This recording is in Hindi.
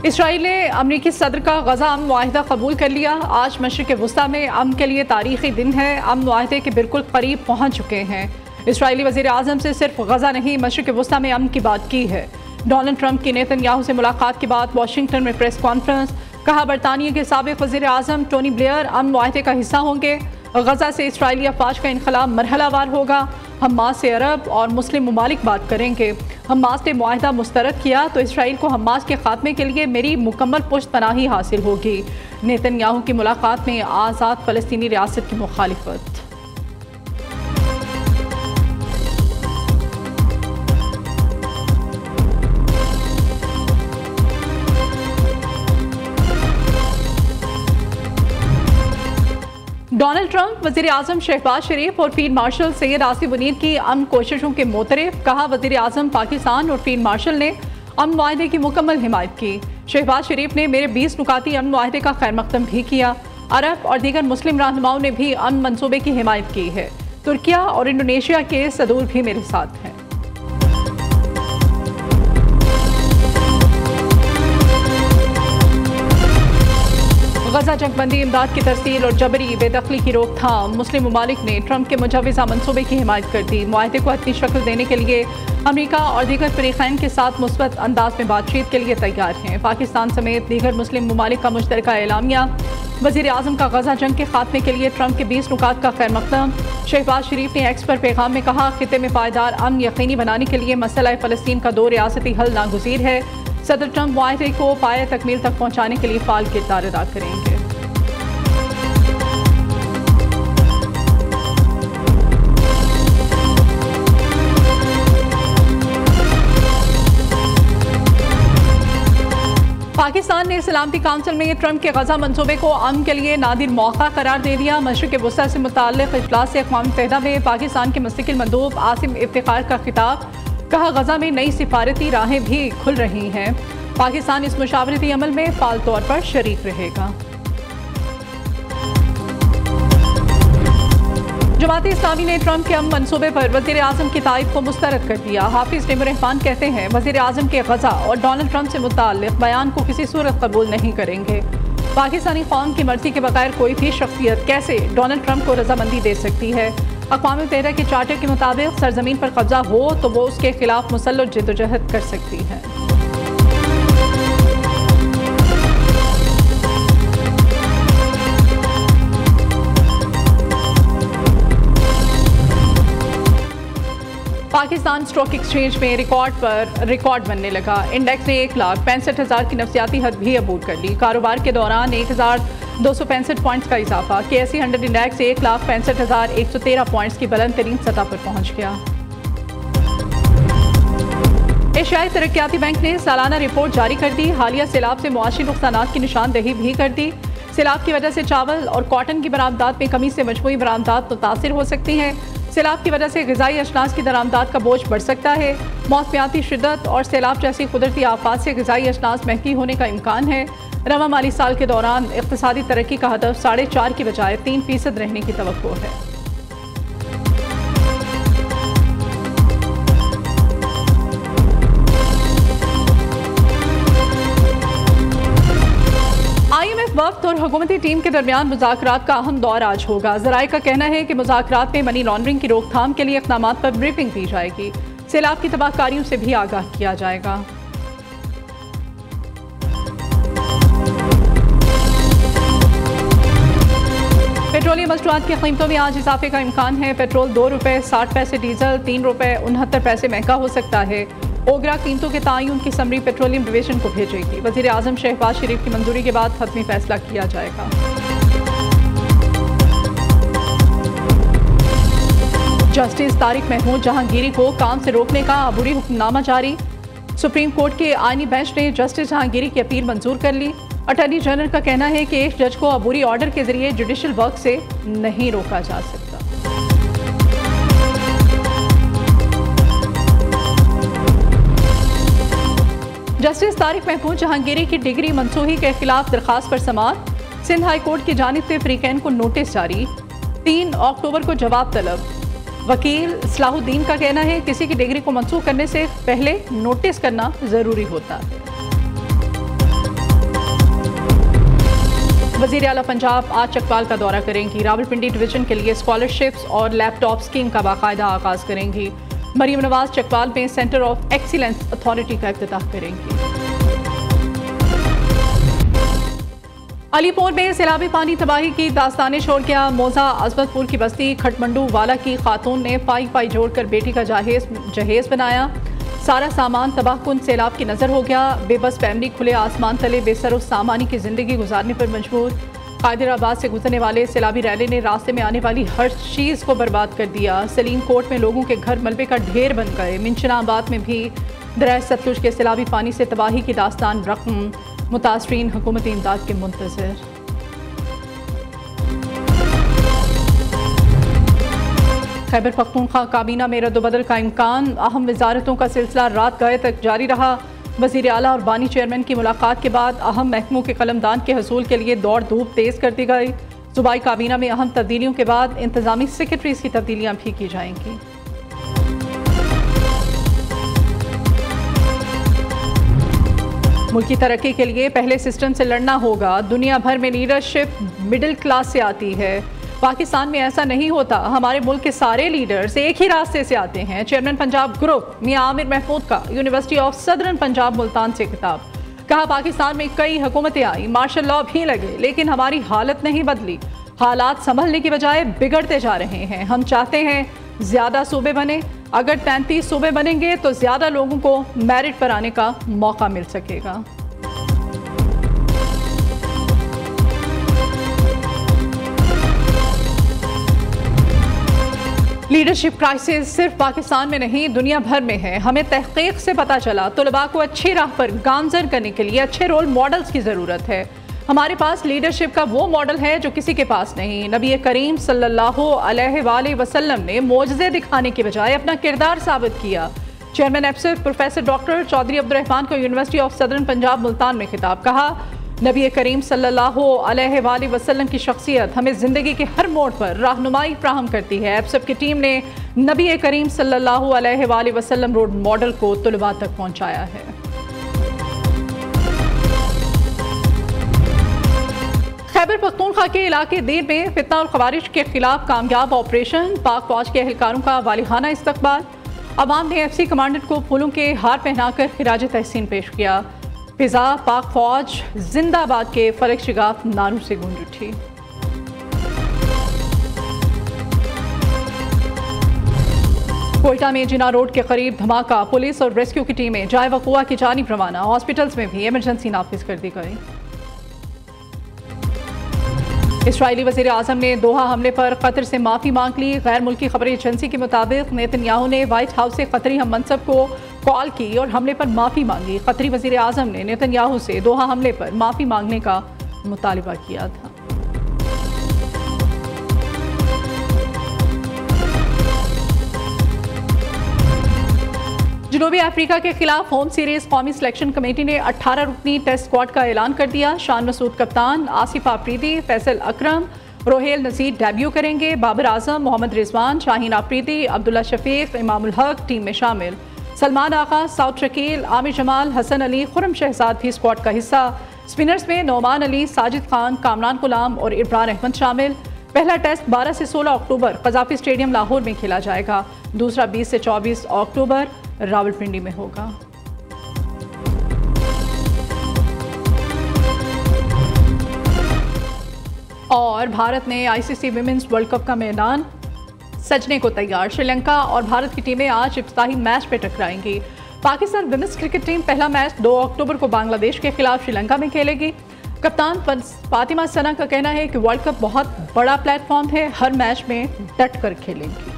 इसराइल ने अमरीकी सदर का गजा अमन मुआहिदा कबूल कर लिया। आज मशरिक़ वुस्ता में अमन के लिए तारीखी दिन है। अमन मुआहिदे के बिल्कुल करीब पहुँच चुके हैं। इसराइली वज़ीर आज़म से सिर्फ गजा नहीं, मशरिक़ वुस्ता में अमन की बात की है। डोनाल्ड ट्रंप की नेतन्याहू से मुलाकात के बाद वाशिंगटन में प्रेस कॉन्फ्रेंस। कहा, बरतानिया के साबिक़ वज़ीर आज़म टोनी ब्लेयर अमन मुआहिदे का हिस्सा होंगे। गजा से इसराइली अफवाज का इनखला मरहलावार होगा। हमास से अरब और मुस्लिम ममालिक बात करेंगे। हमास ने मुआहिदा मुस्तरद किया तो इसराइल को हमास के खात्मे के लिए मेरी मुकम्मल पुश्तपनाही हासिल होगी। नेतन्याहू की मुलाकात में आज़ाद फ़लस्तीनी रियासत की मुखालिफत। डोनाल्ड ट्रंप वज़ीर आज़म शहबाज शरीफ और फील्ड मार्शल सैयद आसिफ मुनीर की अमन कोशिशों के मोतरफ। कहा, वज़ीर आज़म पाकिस्तान और फील्ड मार्शल ने अमन मुआहिदे की मुकम्मल हिमायत की। शहबाज शरीफ ने मेरे 20 नुकाती अमन मुआहिदे का खैर मकदम भी किया। अरब और दीगर मुस्लिम रहनुमाओं ने भी अमन मंसूबे की हिमायत की है। तुर्किया और इंडोनेशिया के सदूर भी मेरे साथ हैं। गजा जंगबंदी, इमदाद की तरसील और जबरी बेदखली की रोकथाम। मुस्लिम ममालिक ने ट्रंप के मुजवज़ा मनसूबे की हिमायत कर दी। मुआहिदे को अपनी शक्ल देने के लिए अमरीका और दीगर फरीक़ैन के साथ मुस्बत अंदाज में बातचीत के लिए तैयार हैं। पाकिस्तान समेत दीगर मुस्लिम ममालिक का मुश्तरका एलामिया। वज़ीर आज़म का गजा जंग के खात्मे के लिए ट्रंप के 20 नुकात का खैर मकदम। शहबाज शरीफ ने एक्स पर पैगाम में कहा, खित्ते में पायदार अमन यकीनी बनाने के लिए मसला फ़लस्तीन का 2 रियासती हल नागुज़ीर है। सदर ट्रंप मुआहिदे को पाए तकमील तक पहुँचाने के लिए फ़ाल किरदार अदा करेंगे। पाकिस्तान ने सलामती काउंसिल में ट्रंप के गजा मंसूबे को अमन के लिए नादिर मौका करार दे दिया। मशरिक़ वुस्ता से मुताल्लिक़ इजलास से अक़वाम मुत्तहिदा में पाकिस्तान के मुस्तकिल मंदूब आसिम इफ्तिखार का खिताब। कहा, गजा में नई सिफारती राहें भी खुल रही हैं। पाकिस्तान इस मुशावरती अमल में फ़ाल तौर पर शरीक रहेगा। जमात इस्लामी ने ट्रंप के अमन मंसूबे पर वज़ीर आज़म की तारीफ को मुस्तरद कर दिया। हाफिज़ निमर रहमान कहते हैं, वज़ीर आज़म के गजा और डोनाल्ड ट्रंप से मुताल्लिक़ बयान को किसी सूरत कबूल नहीं करेंगे। पाकिस्तानी कौम की मर्जी के बगैर कोई भी शख्सियत कैसे डोनाल्ड ट्रंप को रजामंदी दे सकती है। अक़वाम मुत्तहिदा के चार्टर के मुताबिक सरजमीन पर कब्जा हो तो वो उसके खिलाफ मुसल्लत जद्दोजहद कर सकती है। पाकिस्तान स्टॉक एक्सचेंज में रिकॉर्ड पर रिकॉर्ड बनने लगा। इंडेक्स ने 1,65,000 की नफसियाती हद भी अबूर कर ली। कारोबार के दौरान 1,265 पॉइंट्स का इजाफा। KSE 100 इंडेक्स 1,65,113 पॉइंट्स की बुलंद तरीन सतह पर पहुंच गया। एशियाई तरक्याती बैंक ने सालाना रिपोर्ट जारी कर दी। हालिया सैलाब से मुआशी नुकसानात की निशानदही भी कर दी। सैलाब की वजह से चावल और कॉटन की बरामदात में कमी से मजमूई बरामदात मुतासिर हो सकती हैं। सैलाब की वजह से ग़िज़ाई अशनास की दरामदात का बोझ बढ़ सकता है। मौसमियाती शिद्दत और सैलाब जैसी कुदरती आफात से ग़िज़ाई अशनास महंगी होने का इम्कान है। रवा माली साल के दौरान इक़्तिसादी तरक्की का हदफ 4.5 की बजाय 3% रहने की तवक्को है। IMF वफ़द और हुकूमती टीम के दरमियान मुज़ाकरात का अहम दौर आज होगा। ज़राए का कहना है कि मुज़ाकरात में मनी लॉन्ड्रिंग की रोकथाम के लिए इक़दामात पर ब्रीफिंग दी जाएगी। सैलाब की तबाहकारियों से भी आगाह किया जाएगा। पेट्रोलियम मसनूआत की कीमतों में आज इजाफे का इम्कान है। पेट्रोल 2 रुपये 60 पैसे, डीजल 3 रुपये 69 पैसे महंगा हो सकता है। ओगरा कीमतों के तयन की समरी पेट्रोलियम डिवीजन को भेजेगी। वज़ीर आज़म शहबाज शरीफ की मंजूरी के बाद हतमी फैसला किया जाएगा। जस्टिस तारिक महमूद जहांगीरी को काम से रोकने का अबूरी हुक्मनामा जारी। सुप्रीम कोर्ट के आईनी बेंच ने जस्टिस जहांगीरी की अपील मंजूर कर ली। अटॉर्नी जनरल का कहना है कि एक जज को अबूरी ऑर्डर के जरिए जुडिशल वर्क से नहीं रोका जा सकता। जस्टिस तारिक महमूद जहांगीरी की डिग्री मनसूखी के खिलाफ दरखास्त पर समाअत। सिंध हाई कोर्ट की जानिब से फ्रीकैन को नोटिस जारी। 3 अक्टूबर को जवाब तलब। वकील सलाहुद्दीन का कहना है किसी की डिग्री को मनसूख करने से पहले नोटिस करना जरूरी होता है। वज़ीर आला पंजाब आज चकवाल का दौरा करेंगी। रावलपिंडी डिवीजन के लिए स्कॉलरशिप्स और लैपटॉप स्कीम का बाकायदा आगाज़ करेंगी। मरीम नवाज चकवाल में सेंटर ऑफ एक्सीलेंस अथॉरिटी का इफ्तिताह करेंगी। अलीपुर में सैलाबी पानी तबाही की दास्तानें छोड़ गया। मौजा अजमतपुर की बस्ती खटमंडू वाला की खातून ने पाई जोड़कर बेटी का जहेज बनाया। सारा सामान तबाहकुन सैलाब की नज़र हो गया। बेबस फैमिली खुले आसमान तले बेसरो सामानी की जिंदगी गुजारने पर मजबूर। कायदराबाद से गुजरने वाले सैलाबी रैली ने रास्ते में आने वाली हर चीज़ को बर्बाद कर दिया। सलीम कोट में लोगों के घर मलबे का ढेर बन गए। मिंचनाबाद में भी दरिया सतलुज के सैलाबी पानी से तबाही की दास्तान रकम। मुतासरीन हुकूमती इमदाद के मुंतज़िर। खैबर पख्तूनख्वा काबीना में रद्दबदल का इम्कान। अहम वजारतों का सिलसिला रात गए तक जारी रहा। वज़ीर आला और बानी चेयरमैन की मुलाकात के बाद अहम महकमों के कलमदान के हसूल के लिए दौड़ धूप तेज़ कर दी गई। सूबाई काबीना में अहम तब्दीलियों के बाद इंतजामी सेक्रेटरीज की तब्दीलियाँ भी की जाएंगी। मुल्क की तरक्की के लिए पहले सिस्टम से लड़ना होगा। दुनिया भर में लीडरशिप मिडिल क्लास से आती है, पाकिस्तान में ऐसा नहीं होता। हमारे मुल्क के सारे लीडर्स एक ही रास्ते से आते हैं। चेयरमैन पंजाब ग्रुप मियां आमिर महमूद का university of southern Punjab Multan से खिताब। कहा, पाकिस्तान में कई हुकूमतें आई, मार्शल लॉ भी लगे, लेकिन हमारी हालत नहीं बदली। हालात संभलने की बजाय बिगड़ते जा रहे हैं। हम चाहते हैं ज़्यादा सूबे बने। अगर 33 सूबे बनेंगे तो ज़्यादा लोगों को मेरिट पर आने का मौका मिल सकेगा। लीडरशिप क्राइसिस सिर्फ पाकिस्तान में नहीं, दुनिया भर में है। हमें तहकीक से पता चला तुलबा को अच्छी राह पर गामजन करने के लिए अच्छे रोल मॉडल्स की ज़रूरत है। हमारे पास लीडरशिप का वो मॉडल है जो किसी के पास नहीं। नबी करीम सल्लल्लाहु अलैहि वसल्लम ने मोजज़े दिखाने के बजाय अपना किरदार साबित किया। चेयरमैन एफसिफ प्रोफेसर डॉक्टर चौधरी अब्दुर्रहमान को university of southern Punjab Multan में खिताब। कहा, नबी करीम सल्लल्लाहु अलैहि वसल्लम की शख्सियत हमें ज़िंदगी के हर मोड़ पर रहनुमाई फ्राहम करती है। एफसिफ की टीम ने नबी करीम सल्लल्लाहु अलैहि वसल्लम रोड मॉडल को तुलबा तक पहुँचाया है। खैबर पख्तूनख्वा के इलाके देर में फितना और खवारिश के खिलाफ कामयाब ऑपरेशन। पाक फौज के एहलकारों का वालिहाना इस्तकबाल। अवाम ने FC कमांडेंट को फूलों के हार पहनाकर खिराज तहसीन पेश किया। फिजा पाक फौज जिंदाबाद के फलक शिगाफ नारों से गूंज उठी। कोयटा में जिना रोड के करीब धमाका। पुलिस और रेस्क्यू की टीमें जाए वक़ुआ की जानिब रवाना। हॉस्पिटल्स में भी इमरजेंसी नाफिज कर दी गई। इसराइली वज़ीर आज़म ने दोहा हमले पर कतर से माफ़ी मांग ली। गैर मुल्की खबर एजेंसी के मुताबिक नेतन्याहू ने व्हाइट हाउस से कतरी हम मनसब को कॉल की और हमले पर माफ़ी मांगी। कतरी वज़ीर आज़म ने नेतन्याहू से दोहा हमले पर माफ़ी मांगने का मुतालबा किया था। जनूबी अफ्रीका के खिलाफ होम सीरीज कौमी सिलेक्शन कमेटी ने 18 रुकनी टेस्ट स्क्वाड का ऐलान कर दिया। शान मसूद कप्तान, आसिफ आफरीदी, फैसल अकरम, रोहेल नज़ीर डेब्यू करेंगे। बाबर आजम, मोहम्मद रिजवान, शाहीन आफरीदी, अब्दुल्ला शफीक, इमामुल हक टीम में शामिल। सलमान आगा, साउथ शकील, आमिर जमाल, हसन अली, खुरम शहजाद भी स्क्वाड का हिस्सा। स्पिनर्स में नौमान अली, साजिद खान, कामरान गुलाम और इब्रार अहमद शामिल। पहला टेस्ट 12 से 16 अक्टूबर कज़ाफ़ी स्टेडियम लाहौर में खेला जाएगा। दूसरा 20 से 24 अक्टूबर रावलपिंडी में होगा। और भारत ने ICC विमेंस वर्ल्ड कप का मैदान सजने को तैयार। श्रीलंका और भारत की टीमें आज इफ्ताही मैच पे टकराएंगी। पाकिस्तान विमेंस क्रिकेट टीम पहला मैच 2 अक्टूबर को बांग्लादेश के खिलाफ श्रीलंका में खेलेगी। कप्तान फातिमा सना का कहना है कि वर्ल्ड कप बहुत बड़ा प्लेटफॉर्म है, हर मैच में डट कर खेलेंगी।